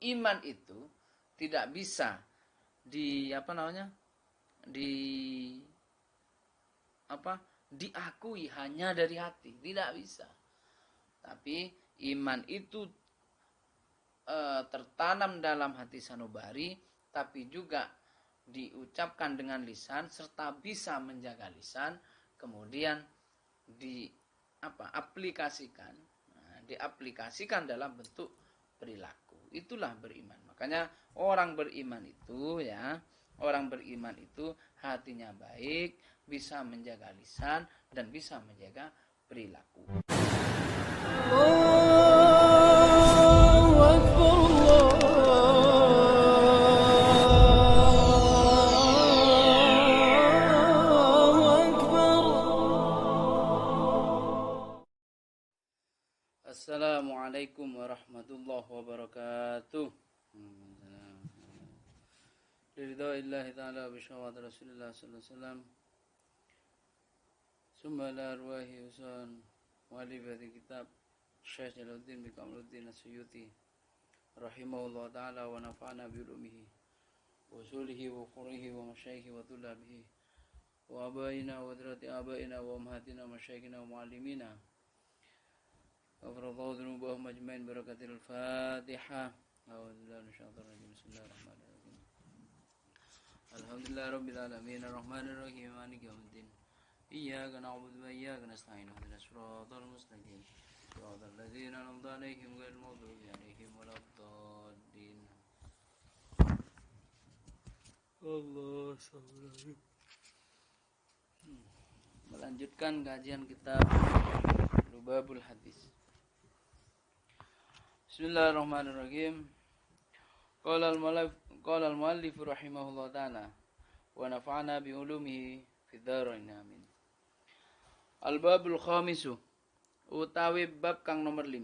iman itu tidak bisa di diakui hanya dari hati, tidak bisa. Tapi iman itu tertanam dalam hati sanubari, tapi juga diucapkan dengan lisan serta bisa menjaga lisan, kemudian diaplikasikan dalam bentuk perilaku. Itulah beriman. Makanya orang beriman itu hatinya baik, bisa menjaga lisan dan bisa menjaga perilaku. Assalamualaikum warahmatullahi wabarakatuh. Liridaillahi ta'ala bisyawat Rasulullah sallallahu alaihi wasallam. Summa la arwahi usan walibati kitab Syekh Jalaluddin bin Kamaluddin As-Suyuti rahimahullah ta'ala wa nafa'ana bi ulumihi wa usulihi wa furu'ihi wa masyayikhi wa tullabihi wa abaina wa hadrati abaina wa ummahatina wa masyayikhina wa muallimina. Ghafarallahu dzunubahum ajmain barakatil Fatihah. A'udzubillahi minasyaitonir rajim. Bismillahirrahmanirrahim. Alhamdulillahirabbil alamin arrahmanir rahim maliki yaumiddin. Iyyaka na'budu wa iyyaka nasta'in ihdinas siratal mustaqim. Siratal ladzina an'amta 'alaihim ghairil maghdubi 'alaihim waladdallin. Allah subhanahu. Melanjutkan kajian kitab Lubabul Hadis. Bismillahirrahmanirrahim. Qala al-muallif rahimahullah ta'ala wa nafa'ana bi ulumihi fid dharain amin. Al-babul khamisu utawi bab kang nomor 5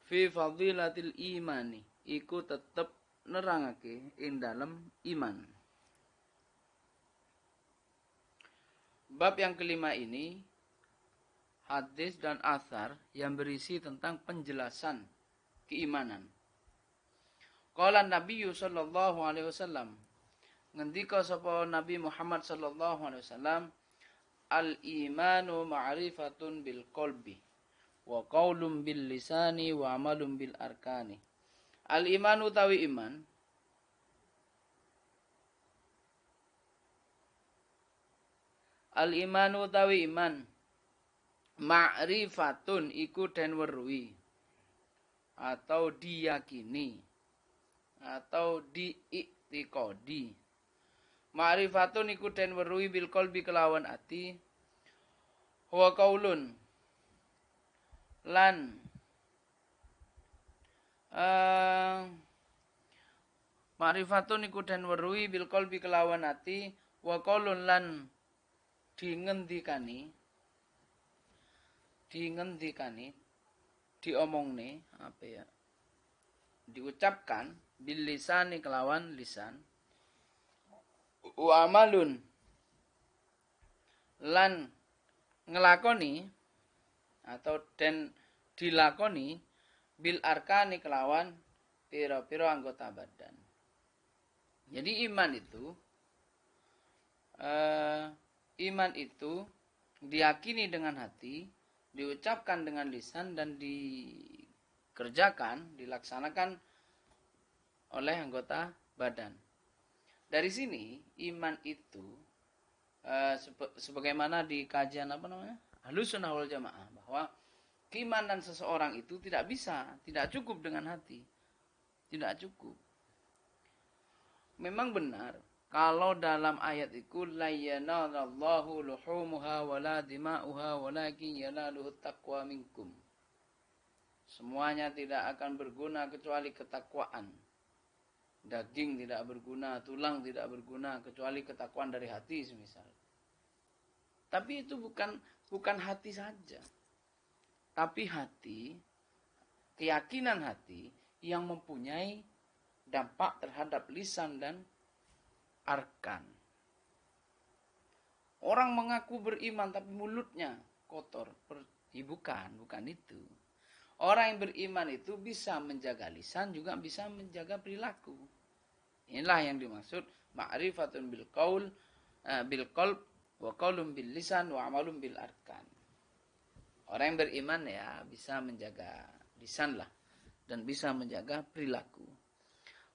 fi fadilatil imani iku tetep nerangake ing dalem iman. Bab yang kelima ini hadis dan athar yang berisi tentang penjelasan keimanan. Qala Nabi sallallahu alaihi wasallam, ngendika sapa Nabi Muhammad sallallahu alaihi wasallam, al-imanu ma'rifatun bil qalbi wa qaulun bil lisani wa amalun bil arkani. Al-imanu tawi iman Al-imanu tawi iman ma'rifatun iku den weruhi atau diyakini atau diiktikadi. Ma'rifatun iku den weruhi bil qalbi kelawan ati. Wa qaulun lan ma'rifatun iku den weruhi bil qalbi kelawan ati. Wa qaulun lan diomongne diucapkan bil lisani kelawan lisan. Wa amalun lan ngelakoni atau den dilakoni bil arkani kelawan pira-pira anggota badan. Jadi iman itu diyakini dengan hati, diucapkan dengan lisan dan dilaksanakan oleh anggota badan. Dari sini iman itu sebagaimana di kajian Ahlussunnah wal Jamaah, bahwa keimanan seseorang itu tidak cukup dengan hati. Tidak cukup. Memang benar kalau dalam ayat itu la yanallahu luhumuha wala dima'uha walakin yanaluhu taqwa minkum. Semuanya tidak akan berguna kecuali ketakwaan. Daging tidak berguna, tulang tidak berguna kecuali ketakwaan dari hati semisal. Tapi itu bukan hati saja. Tapi hati, keyakinan hati yang mempunyai dampak terhadap lisan dan arkan. Orang mengaku beriman tapi mulutnya kotor. Bukan itu. Orang yang beriman itu bisa menjaga lisan, juga bisa menjaga perilaku. Inilah yang dimaksud ma'rifatun bil qaul bil qalb wa qaulun bil lisan wa amalun bil arkan. Orang yang beriman ya bisa menjaga lisan lah dan bisa menjaga perilaku.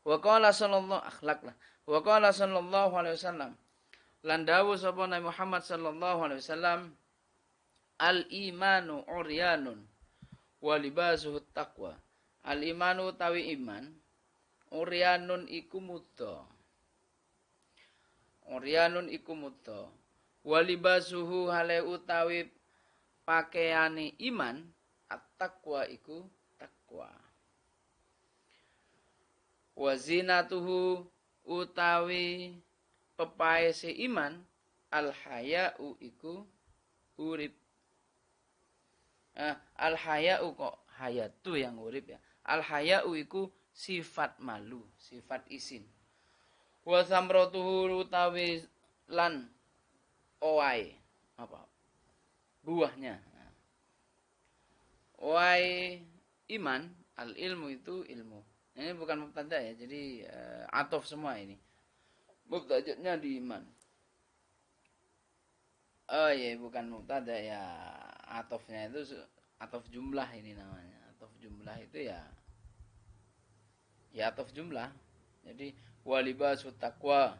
Wa qala sallallahu akhlak lah. Wa qala sallallahu alaihi wasallam. Lan dawuh sapa Nabi Muhammad sallallahu alaihi wasallam, al imanu uryanun wa libasuhu taqwa. Al imanu tawi iman, uryanun iku muda. Uryanun iku muda. Wa libasuhu hale utawi pakaiane iman, at-taqwa iku takwa. Wa zinatuhu utawi pepaese iman, al-haya'u iku urip. Al-haya'u kok hayatu yang urip ya. Al-haya'u iku sifat malu, sifat isin. Wa samratuhu utawi lan oai apa? Buahnya. Oai iman, al-ilmu itu ilmu. Ini bukan mubtada ya, jadi atof semua ini. Mubtada'nya di iman. Oh iya, bukan mubtada ya. Atofnya itu atof jumlah ini namanya. Atof jumlah itu ya atof jumlah. Jadi walibasut taqwa.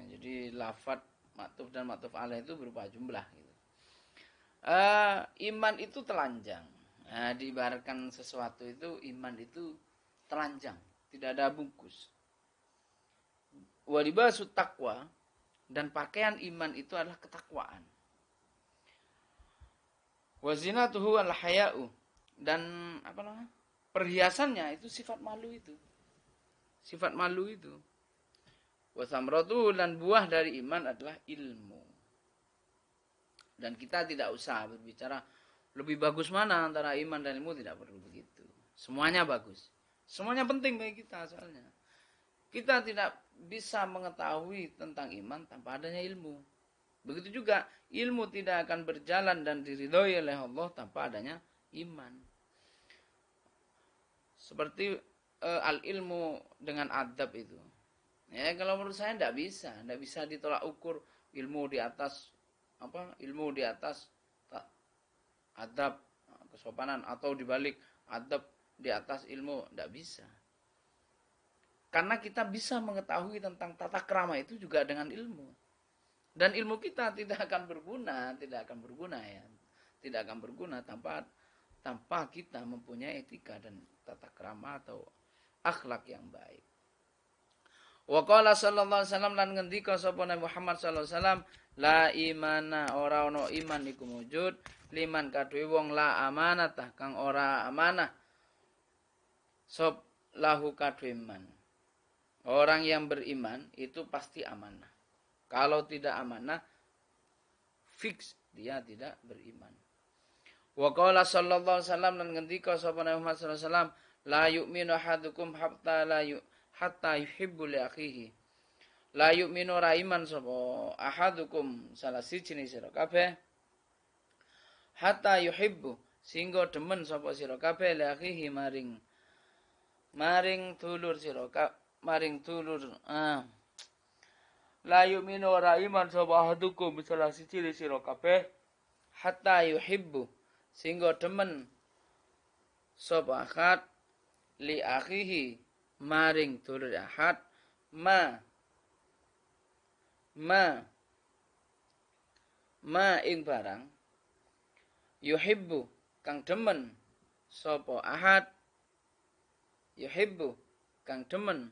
Jadi lafadz maktuf dan maktuf alaih itu berupa jumlah gitu. Iman itu telanjang. Diibaratkan sesuatu itu, iman itu telanjang, tidak ada bungkus. Walibasut taqwa, dan pakaian iman itu adalah ketakwaan. Wazinatuhu al-haya'u, dan apa namanya? Perhiasannya itu sifat malu itu. Sifat malu itu. Wasamratu, dan buah dari iman adalah ilmu. Dan kita tidak usah berbicara lebih bagus mana antara iman dan ilmu, tidak perlu begitu. Semuanya bagus. Semuanya penting bagi kita soalnya. Kita tidak bisa mengetahui tentang iman tanpa adanya ilmu. Begitu juga ilmu tidak akan berjalan dan diridhoi oleh Allah tanpa adanya iman. Seperti al-ilmu dengan adab itu. Ya, kalau menurut saya tidak bisa ditolak ukur ilmu di atas apa? Ilmu di atas adab, kesopanan, atau dibalik adab di atas ilmu, tidak bisa. Karena kita bisa mengetahui tentang tata krama itu juga dengan ilmu. Dan ilmu kita tidak akan berguna ya. Tidak akan berguna tanpa kita mempunyai etika dan tata krama atau akhlak yang baik. Wa qala sallallahu alaihi wasallam, lan ngendika sapa Nabi Muhammad sallallahu alaihi wasallam, la imana, ora ono iman iku wujud liman kadue wong la amanatah kang ora amanah sop lahu kadue iman. Orang yang beriman itu pasti amanah. Kalau tidak amanah, fix dia tidak beriman. Wa qala sallallahu alaihi wasallam, lan ngendika sapa Nabi Muhammad sallallahu alaihi wasallam, la yu'minu ahadukum hatta yuhibbu li akhihi. La yu'minu ra iman sapa ahadukum salah siji sira kabeh hatta yuhibbu singgo demen sapa sira kabeh li akhihi maring dulur sira maring dulur. La yu'minu ra iman sapa ahadukum salah siji sira kabeh hatta yuhibbu singgo demen sapa akad li akhihi maring dulur ahad ma ing barang yuhibbu kang demen sapa ahad yuhibbu kang demen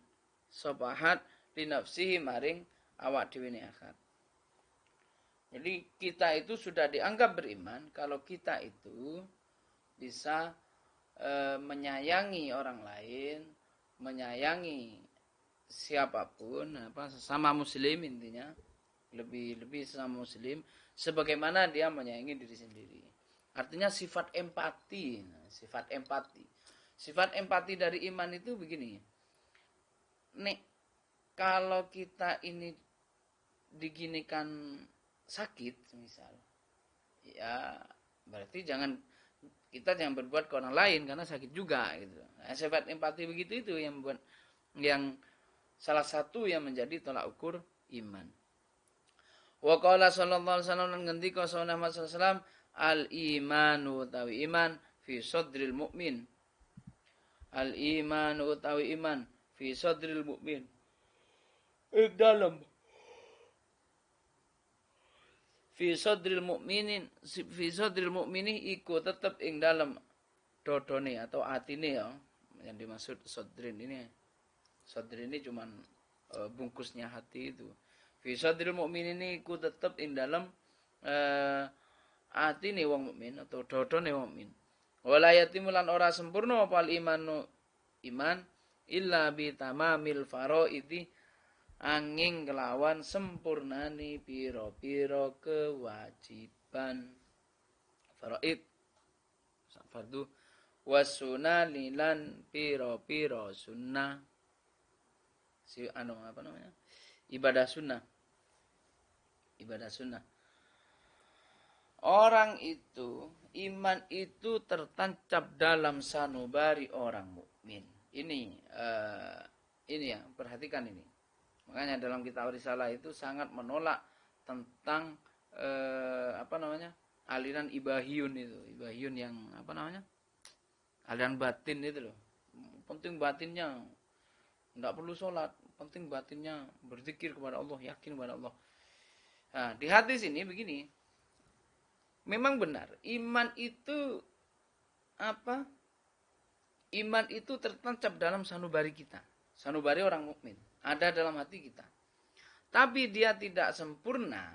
sapa ahad li nafsihi maring awak dhewe ne akad. Jadi kita itu sudah dianggap beriman kalau kita itu bisa menyayangi orang lain, menyayangi siapapun, sesama muslim intinya, lebih sesama muslim sebagaimana dia menyayangi diri sendiri. Artinya sifat empati. Sifat empati dari iman itu begini. Nek kalau kita ini diginikan sakit misal, ya berarti jangan Kita jangan berbuat ke orang lain karena sakit juga gitu. Nah, sifat empati begitu itu yang membuat, yang salah satu yang menjadi tolak ukur iman. Wa qala sallallahu alaihi wasallam lan ngendika sallallahu alaihi wasallam al imanu utawi iman fi sadril mukmin. Al imanu utawi iman fi sadril mukmin. Dalam fi sadril mukmini iku tetep ing dalam dodone atau atine ya. Yang dimaksud sadrin ini cuman bungkusnya hati itu. Fi sadril mukmin ini iku tetep ing dalam atine wong mukmin atau dodone wong mukmin. Wala yatimu lan ora sempurna apa iman illa bi tamamil faraidi angin kelawan sempurnani piro-piro kewajiban faraid fardu wasunani lan piro-piro sunnah ibadah sunnah orang itu iman itu tertancap dalam sanubari orang mukmin ini ya perhatikan ini. Makanya dalam kitab Risalah itu sangat menolak tentang aliran ibahiyun itu. Ibahiyun yang aliran batin itu loh. Penting batinnya enggak perlu sholat, penting batinnya berzikir kepada Allah, yakin kepada Allah. Nah, di hadis ini begini. Memang benar, iman itu Iman itu tertancap dalam sanubari kita. Sanubari orang mukmin. Ada dalam hati kita. Tapi dia tidak sempurna.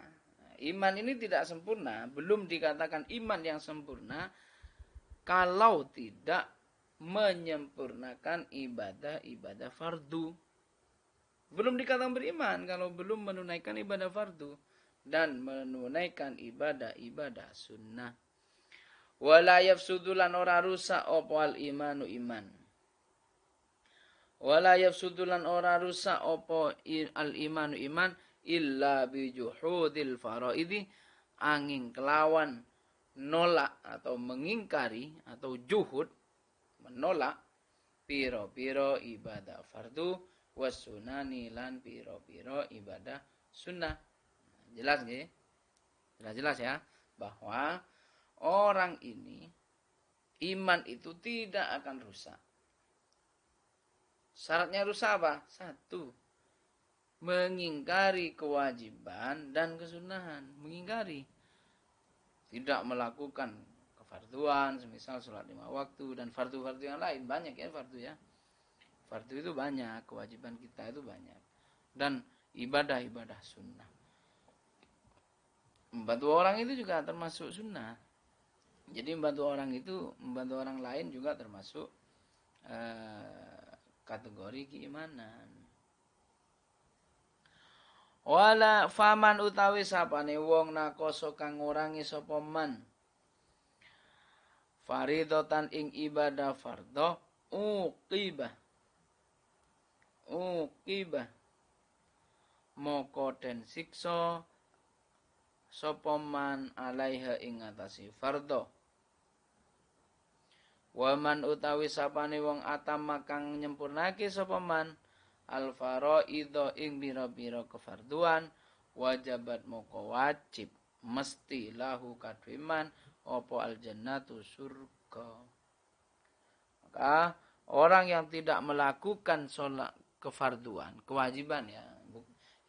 Iman ini tidak sempurna. Belum dikatakan iman yang sempurna. Kalau tidak menyempurnakan ibadah fardu. Belum dikatakan beriman. Kalau belum menunaikan ibadah fardu. Dan menunaikan ibadah sunnah. Wala yafsudulan ora rusak opo al imanu iman. Wala yafsudulan ora rusak opo al imanu iman illa bijuhudil faraidi angin kelawan nolak atau mengingkari atau juhud menolak piro-piro ibadah fardu wasunani lan piro-piro ibadah sunnah. Jelas nggih? Jelas ya bahwa orang ini iman itu tidak akan rusak. Syaratnya rusak apa? Satu, mengingkari kewajiban dan kesunahan. Mengingkari. Tidak melakukan kefarduan, semisal sholat 5 waktu dan fardu-fardu yang lain. Banyak ya fardu ya. Fardu itu banyak, kewajiban kita itu banyak. Dan ibadah-ibadah sunnah. Membantu orang itu juga termasuk sunnah. Jadi membantu orang lain juga termasuk kategori keimanan. Wala faman utawi sapane wong nakoso kang ngurangi sapa man faridatan ing ibadah fardhu uqibah moko den siksa sapa man alaiha ing atase fardhu. Waman utawi sapane wong atama kang nyempurnake sapa man al faraidha ing pira-pira kefarduan wajabat moko wajib mesti lahu kadwiman apa al jannatu surga. Maka orang yang tidak melakukan sholat kefarduan, kewajiban ya.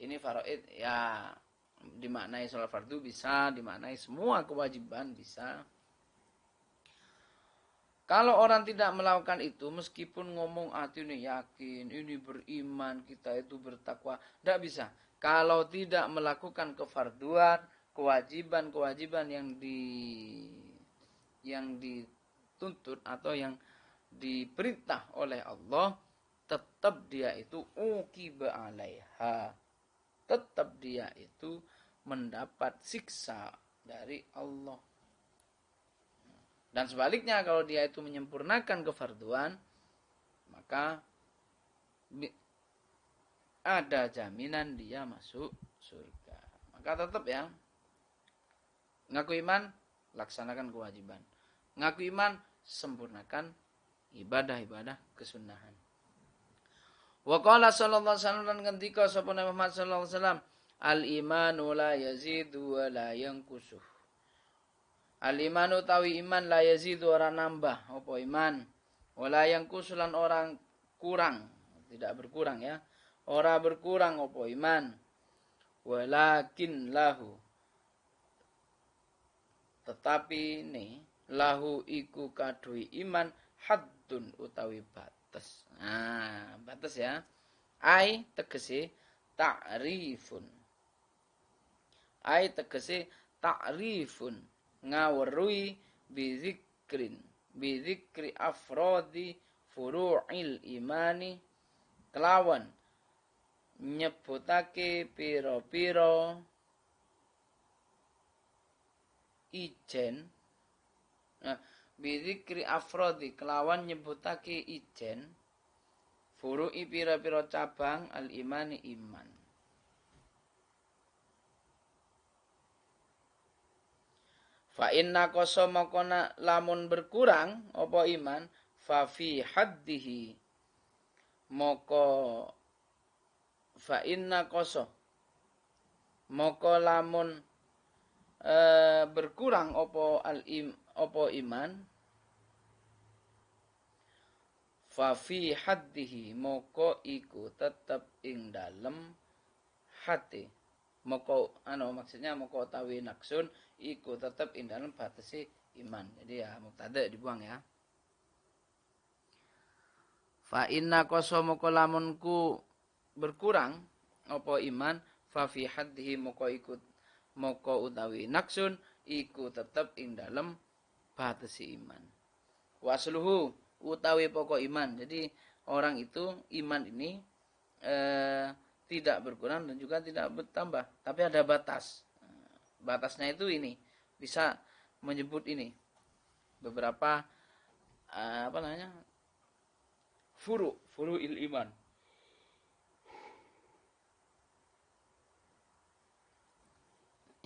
Ini faraid ya dimaknai sholat fardu bisa, dimaknai semua kewajiban bisa. Kalau orang tidak melakukan itu, meskipun ngomong hati ini yakin, ini beriman, kita itu bertakwa, tidak bisa. Kalau tidak melakukan kefarduan, kewajiban-kewajiban yang dituntut atau yang diperintah oleh Allah, tetap dia itu uqiba alaiha. Tetap dia itu mendapat siksa dari Allah. Dan sebaliknya kalau dia itu menyempurnakan kefarduan, maka ada jaminan dia masuk surga. Maka tetap ya, ngaku iman, laksanakan kewajiban. Ngaku iman, sempurnakan ibadah-ibadah kesunahan. Wa qala sallallahu alaihi wasallam lan ngendika sapa Nabi Muhammad sallallahu alaihi wasallam, al imanu la yazidu wa la yanqusu. Al imanu tawi iman la yazidu ora nambah apa iman, wala yanqusu lan orang kurang, tidak berkurang ya. Ora berkurang apa iman. Walakin lahu, tetapi ini lahu iku kadui iman haddun utawi batas. Nah, batas ya. Ai tegese ta'rifun. Ai tegese ta'rifun ngawerui bizikri afrodi furu'il imani kelawan nyebutake piro-piro ijen. Nah, bizikri afrodi kelawan nyebutake ijen furu'i piro-piro cabang al imani iman. Fa inna koso makona lamun berkurang apa iman fa fi haddihi moko fa inna koso moko lamun berkurang apa iman fa fi haddihi moko iku tetep ing dalem hati. Moko maksudnya moko tawi naksun iku tetep ing dalem batasi iman. Jadi ya mubtada dibuang ya. Fa inna koso moko lamunku berkurang apa iman fa fi haddihi moko utawi naksun iku tetep ing dalem batasi iman. Wasluhu utawi pokok iman. Jadi orang itu iman ini tidak berkurang dan juga tidak bertambah, tapi ada batas. Batasnya itu ini bisa menyebut ini beberapa furu'il iman.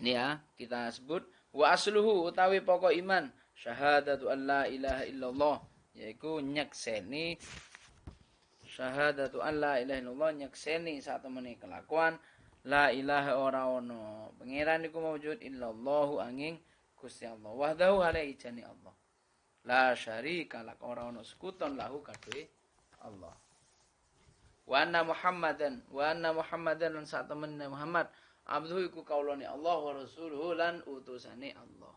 Ini ya kita sebut wa asluhu utawi pokok iman syahadatu an la ilaha illallah, yaitu nyekseni syahadatu an la ilaha illallah, nyekseni saat temene kelakuan la ilaha ora ono pangeran iku maujud illallahu angin Gusti Allah wahdahu hale ijani Allah la syarika lak ora ono sekuton lahu kadhe Allah wa anna muhammadan lan saat temene Muhammad abduhu iku kaulane Allah wa rasuluhu lan utusane Allah.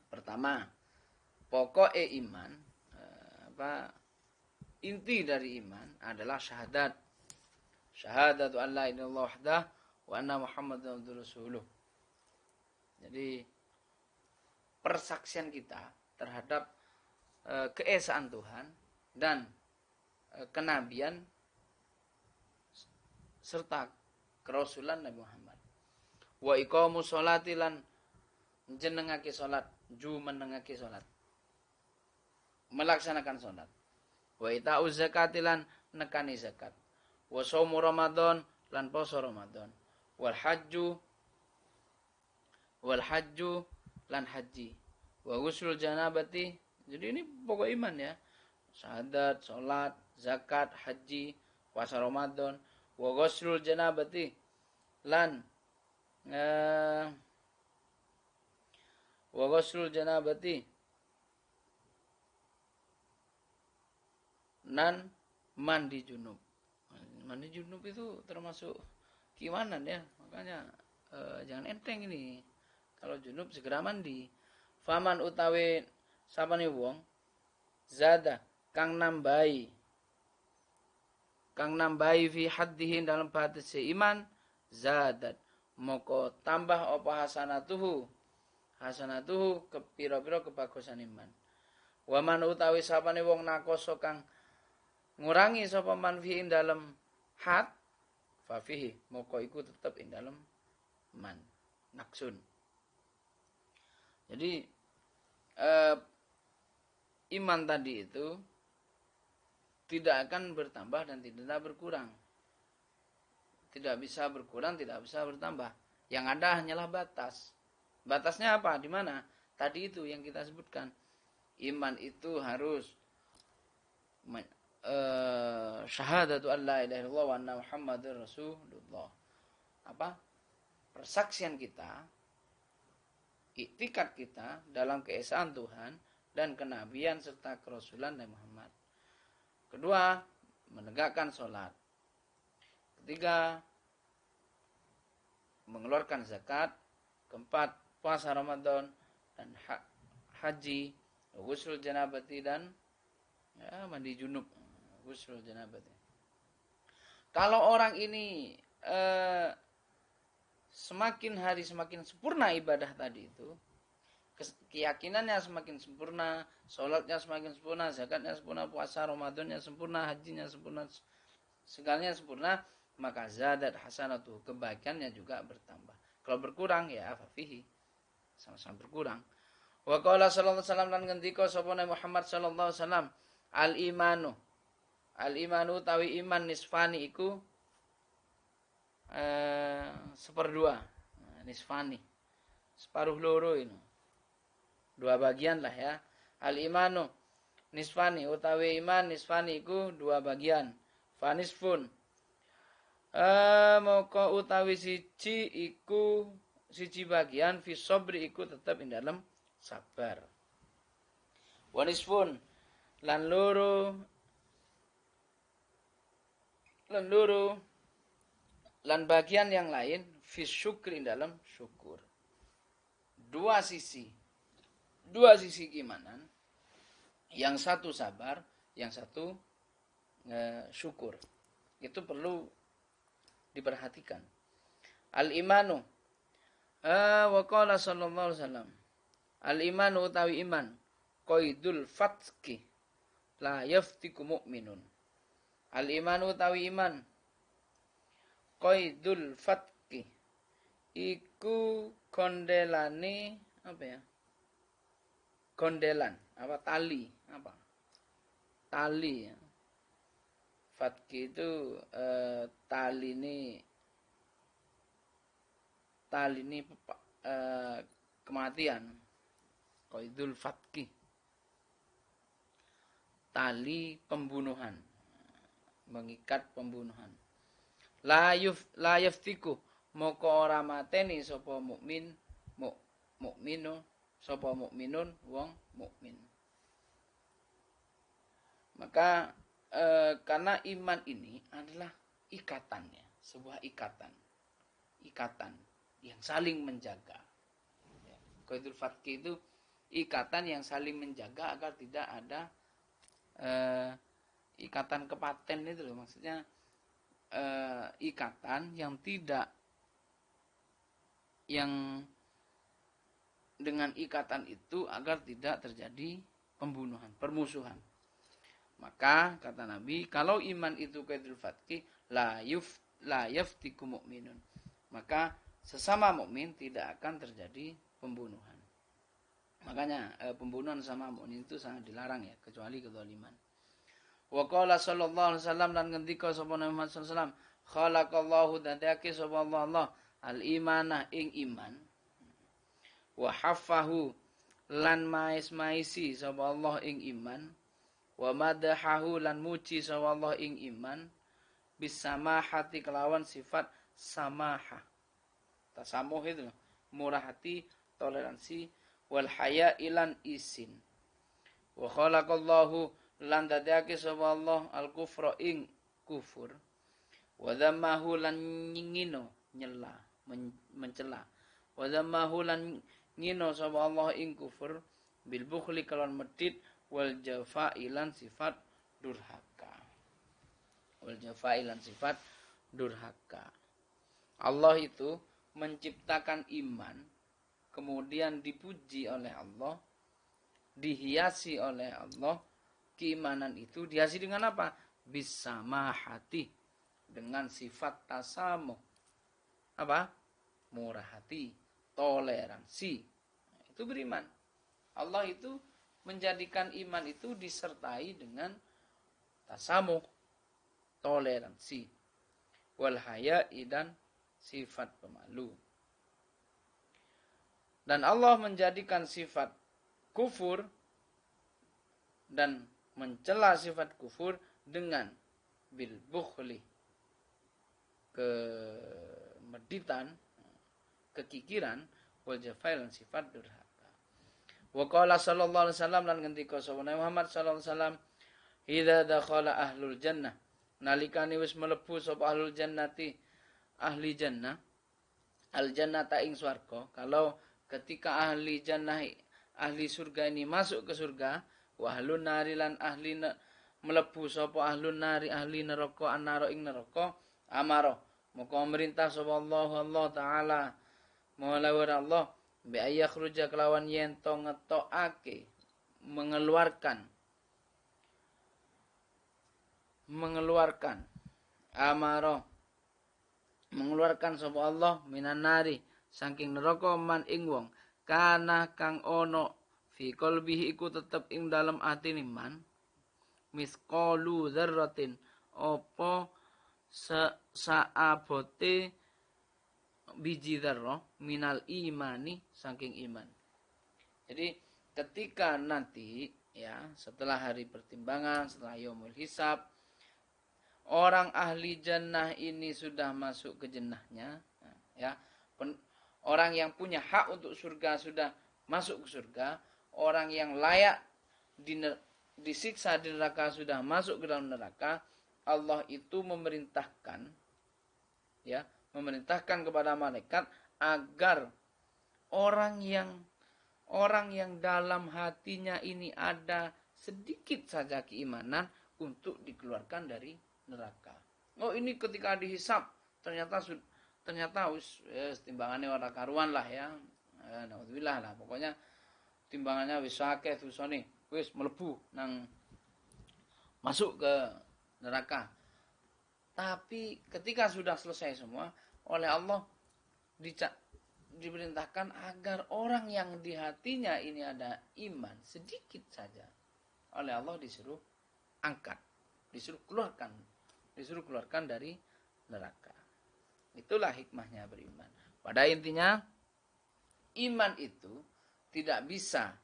Pertama, pokok iman inti dari iman adalah syahadatu an la ilaha illallah wahdah wa anna muhammadan rasuluh. Jadi persaksian kita terhadap keesaan Tuhan dan kenabian serta kerasulan Nabi Muhammad. Wa iqamus sholati lan jenengake salat, menengake salat. Melaksanakan salat. Wa ita'uz zakati lan nekani zakat. Wa shaumu Ramadan lan poso Ramadan. Wal hajju lan haji. Wa ghuslul janabati. Jadi ini pokok iman ya. Syahadat, salat, zakat, haji, puasa Ramadan. Wa ghuslul janabati lan wa ghuslul janabati nan mandi junub. Mandi junub itu termasuk kimanan ya. Makanya jangan enteng ini. Kalau junub segera mandi. Faman utawi sapane wong zada kang nambahi fi haddihi dalam batas iman zadat moko tambah apa hasanatuhu kepira-pira kebagusan iman. Waman utawi sapane wong nakoso kang ngurangi sapa man fi dalam hat fa fihi moko iku tetep ing dalam man naksun. Jadi iman tadi itu tidak akan bertambah dan tidak berkurang. Tidak bisa berkurang, tidak bisa bertambah. Yang ada hanyalah batas. Batasnya apa? Di mana? Tadi itu yang kita sebutkan. Iman itu harus syahadatu an la ilaha illallah wa anna Muhammadar Rasulullah. Apa? Persaksian kita, iktikad kita dalam keesaan Tuhan dan kenabian serta kerasulan Nabi Muhammad. Kedua, menegakkan sholat. Ketiga, mengeluarkan zakat. Keempat, puasa Ramadan dan haji, ghusl janabati dan mandi junub, ghusl janabati. Kalau orang ini semakin hari semakin sempurna ibadah tadi itu, keyakinannya semakin sempurna, sholatnya semakin sempurna, zakatnya sempurna, puasa Ramadannya sempurna, hajinya sempurna, segalanya sempurna, maka zadat hasanatuh, kebaikannya juga bertambah. Kalau berkurang ya afafihi, sama-sama berkurang. Wa qala sallallahu alaihi wasallam lan ngendika sapa Muhammad sallallahu alaihi wasallam, al-imanu tawi iman nisfani iku seperdua. Nisfani, separuh loro ini. Dua bagian lah ya. Al-imanu nisfani, utawi iman nisfani iku dua bagian. Fanisfun, moko utawi siji bagian fi sabri iku tetap ing dalam sabar. Wanisfun lan loro lan bagian yang lain fi syukri ing dalam syukur. Dua sisi keimanan, yang satu sabar, yang satu syukur. Itu perlu diperhatikan. Al-imanu wa qala sallallahu alaihi wasallam, al-imanu utawi iman qaidul fatki la yaftiku mu'minun. Al-imanu utawi iman qaidul fatki iku kondelane apa ya? Kondelan, apa tali, apa? Tali ya. Fatki itu tali ini kematian. Qaidul fatki, tali pembunuhan, mengikat pembunuhan. La yaftiku, moko ora mateni sapa mukminun wong mukmin. Maka karena iman ini adalah ikatannya, sebuah ikatan yang saling menjaga. Qaidul fatki itu ikatan yang saling menjaga agar tidak ada ikatan kepaten itu loh, maksudnya ikatan yang tidak, yang dengan ikatan itu agar tidak terjadi pembunuhan, permusuhan. Maka kata Nabi, kalau iman itu qaidul fatki la yaftiku mu'minun, maka sesama mukmin tidak akan terjadi pembunuhan. Makanya pembunuhan sama mukmin itu sangat dilarang ya, kecuali kezaliman. Wa qala sallallahu alaihi wasallam lan ngendika sapa Muhammad sallallahu alaihi wasallam, khalaqallahu dadake sapa Allah al-imanah ing iman, wa haffahu lan maisi sapa Allah ing iman, wa madahahu lan muji sapa Allah ing iman, bisamahati kelawan sifat samahah. Tasamuh itu murah hati, toleransi, wal haya ilan isin. Wa khalaqallahu lan dadake sapa Allah al kufra ing kufur, wa dzammahu lan nyingino nyela mencela, wa dzammahu lan ngino sapa Allah ing kufur bil bukhli kalawan medit, wal jafailan sifat durhaka. Wal jafailan sifat durhaka. Allah itu menciptakan iman, kemudian dipuji oleh Allah, dihiasi oleh Allah. Keimanan itu dihiasi dengan apa? Bisamahati, dengan sifat tasamuh. Apa? Murah hati, toleransi. Itu beriman. Allah itu menjadikan iman itu disertai dengan tasamuh, toleransi, wal haya'i dan sifat pemalu. Dan Allah menjadikan sifat kufur dan mencela sifat kufur dengan bil bukhli, kemeditan, kekikiran, wal jafail, sifat durhaka. Wa qala sallallahu alaihi wasallam, lan ngendika sapa Muhammad sallallahu alaihi wasallam, idza dakhala ahlul jannah, nalikane wis mlebu sapa ahlul jannati, ahli jannah, al jannata ing swarga. Kalau ketika ahli jannah, ahli surga ini masuk ke surga, wa ahlun nari lan ahli mlebu sapa ahlun nari, ahli neraka, annara ing neraka, amara maka merintah sapa Allah taala mawalawar Allah bi ayakhruja kelawan yen to ngetokake, mengeluarkan amara, mengeluarkan sapa Allah minan nari saking neraka man ing wong kana kang ono fi qalbihi iku tetep ing dalem atine man misqalu dzarratin apa saabote biji dzarrah minal imani saking iman. Jadi ketika nanti ya setelah hari pertimbangan, setelah yaumul hisab, orang ahli jannah ini sudah masuk ke jannahnya, ya. Orang yang punya hak untuk surga sudah masuk ke surga, orang yang layak disiksa di neraka sudah masuk ke dalam neraka. Allah itu memerintahkan, ya, memerintahkan kepada malaikat agar orang yang dalam hatinya ini ada sedikit saja keimanan untuk dikeluarkan dari neraka. Oh, ini ketika dihisab ternyata timbangannya ora karuan lah ya. Naudzubillah lah, pokoknya timbangannya wis akeh dosane, wis mlebu nang masuk ke neraka. Tapi ketika sudah selesai semua, oleh Allah diperintahkan agar orang yang di hatinya ini ada iman sedikit saja, oleh Allah disuruh angkat, disuruh keluarkan dari neraka. Itulah hikmahnya beriman. Pada intinya iman itu tidak bisa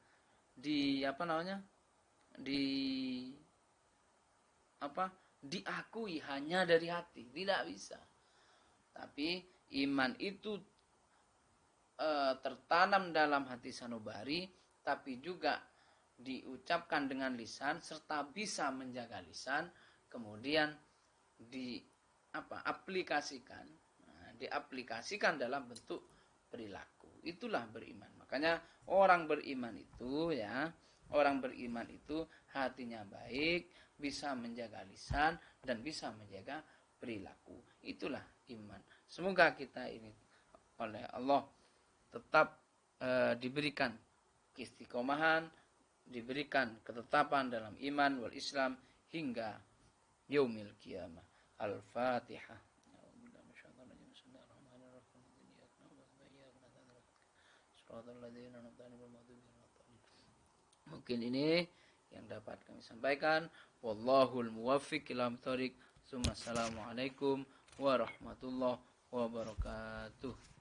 diakui hanya dari hati, tidak bisa. Tapi iman itu tertanam dalam hati sanubari, tapi juga diucapkan dengan lisan serta bisa menjaga lisan, kemudian diaplikasikan dalam bentuk perilaku. Itulah beriman. Makanya orang beriman itu hatinya baik, bisa menjaga lisan dan bisa menjaga perilaku. Itulah iman. Semoga kita ini oleh Allah tetap diberikan keistiqomahan, diberikan ketetapan dalam iman wal Islam hingga yaumil qiyamah. Al-Fatihah. Mungkin ini yang dapat kami sampaikan. Wallahul muwaffiq ila thoriq. Assalamualaikum warahmatullahi wabarakatuh.